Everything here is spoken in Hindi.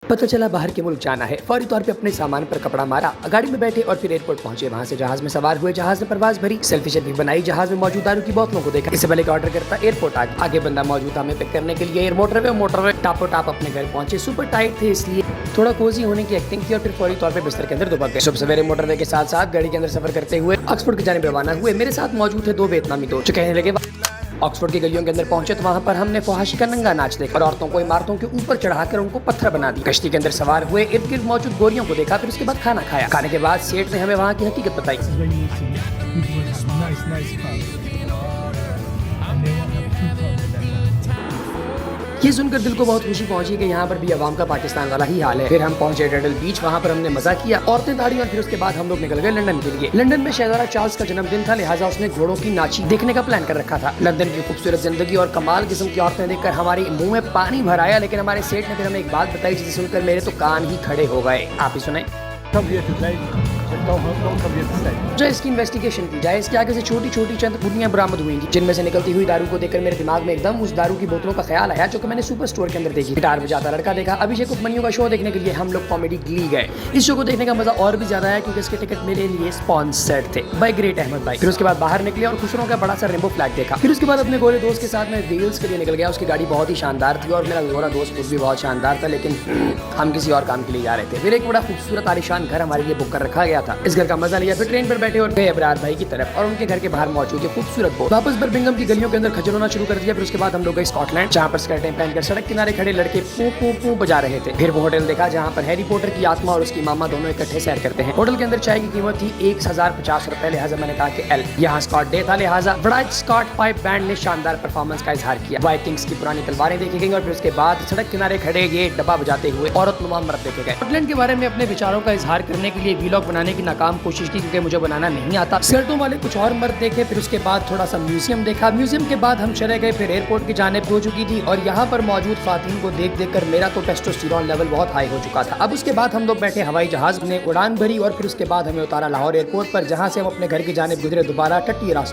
पता चला बाहर के मुल्क जाना है। फौरी तौर पे अपने सामान पर कपड़ा मारा, गाड़ी में बैठे और फिर एयरपोर्ट पहुंचे। वहां से जहाज में सवार हुए, जहाज में परवाज भरी, सेल्फी बनाई, जहाज में मौजूद दारू की बोतलों को देखा। इससे पहले का ऑर्डर करता एयरपोर्ट आगे बंदा मौजूद हमें पिक करने के लिए एयर मोटरवे टापो टाप अपने घर पहुंचे। सुपर टाइट थे इसलिए थोड़ा कोजी होने की एक्टिंग की और फिर फौरी तौर पे बिस्तर के अंदर दुबक गए। सुबह सवेरे मोटरवे के साथ साथ गाड़ी के अंदर सफर करते हुए ऑक्सफोर्ड की जानिब रवाना हुए। मेरे साथ मौजूद थे 2 वियतनामी दोस्त जो कहने लगे ऑक्सफोर्ड की गलियों के अंदर पहुंचे तो वहां पर हमने फहाशी का नंगा नाच देखा और औरतों को इमारतों के ऊपर चढ़ाकर उनको पत्थर बना दी। कश्ती के अंदर सवार हुए, इर्द गिर्द मौजूद गोरियों को देखा, फिर उसके बाद खाना खाया। खाने के बाद सेठ ने हमें वहां की हकीकत बताई। ये सुनकर दिल को बहुत खुशी पहुंची कि यहाँ पर भी अवाम का पाकिस्तान वाला ही हाल है। फिर हम पहुंचे डेडल बीच, वहाँ पर हमने मजा किया, औरतें दाढ़ी, और फिर उसके बाद हम लोग निकल गए लंदन के लिए। लंदन में शहजादा चार्ल्स का जन्मदिन था, लिहाजा उसने घोड़ों की नाची देखने का प्लान कर रखा था। लंदन की खूबसूरत जिंदगी और कमाल किस्म की औरतें देखकर हमारे मुंह में पानी भर आया, लेकिन हमारे सेठ ने फिर हमें एक बात बताई जिसे सुनकर मेरे तो कान ही खड़े हो गए। आप ही सुने। जो इसकी इन्वेस्टिगेशन की जाए, इसके आगे से छोटी छोटी चंद पुड़ियां बरामद हुई जिनमें से निकलती हुई दारू को देखकर मेरे दिमाग में एकदम उस दारू की बोतलों का ख्याल आया जो कि मैंने सुपर स्टोर के अंदर देखी। गिटार बजाता लड़का देखा। अभिषेक उपमन्यु का शो देखने के लिए हम लोग कॉमेडी गली गए। इस शो को देखने का मजा और भी ज्यादा है क्योंकि इसके टिकट मेरे लिए स्पॉन्सर्ड थे बाय ग्रेट अहमद भाई। फिर उसके बाद बाहर निकले और खुशरों का बड़ा सा रेनबो फ्लैग देखा। फिर उसके बाद अपने गोरे दोस्त के साथ में रील्स के लिए निकल गया। उसकी गाड़ी बहुत ही शानदार थी और मेरा गोरा दोस्त खुद भी बहुत शानदार था, लेकिन हम किसी और काम के लिए जा रहे थे। फिर एक बड़ा खूबसूरत आलीशान घर हमारे लिए बुक कर रखा गया था। इस घर का मजा लिया, फिर ट्रेन पर बैठे और गए अबरार भाई की तरफ और उनके घर के बाहर मौजूद है खूबसूरत बोट। वापस बर्मिंघम की गलियों के अंदर खजर होना शुरू कर दिया। फिर उसके बाद हम लोग गए स्कॉटलैंड, जहाँ पर स्कर्टें पहनकर सड़क किनारे खड़े लड़के पू पू पू बजा रहे थे। फिर वो होटल देखा जहाँ पर हैरी पॉटर की आत्मा और उसकी मामा दोनों इकट्ठे सैर करते हैं। होटल के अंदर चाय की कीमत थी 1050 रुपए, लिहाजा मैंने कहा कि एल यहाँ स्कॉट डे था, लिहाजा ब्राइट स्कॉट पाइप बैंड ने शानदार परफॉर्मेंस का इजहार किया। वाइकिंग्स की पुरानी तलवारें देखी गई और फिर उसके बाद सड़क किनारे खड़े ये डब्बा बजाते हुए औरत नुमा मर्द देखे गए। स्कॉटलैंड के बारे में अपने विचारों का इजहार करने के लिए वीलॉग बनाने की नाकाम कोशिश की क्योंकि मुझे बनाना नहीं आता। स्कर्टों वाले कुछ और मर्द देखे, फिर उसके बाद थोड़ा सा म्यूजियम देखा। म्यूजियम के बाद हम चले गए, फिर एयरपोर्ट की जानिब हो चुकी थी और यहाँ पर मौजूद खातून को देख कर मेरा तो टेस्टोस्टेरोन लेवल बहुत हाई हो चुका था। अब उसके बाद हम लोग बैठे हवाई जहाज ने उड़ान भरी और फिर उसके बाद हमें उतारा लाहौर एयरपोर्ट पर, जहाँ से हम अपने घर की जानिब गुजरे। दोबारा टट्टी रास्ते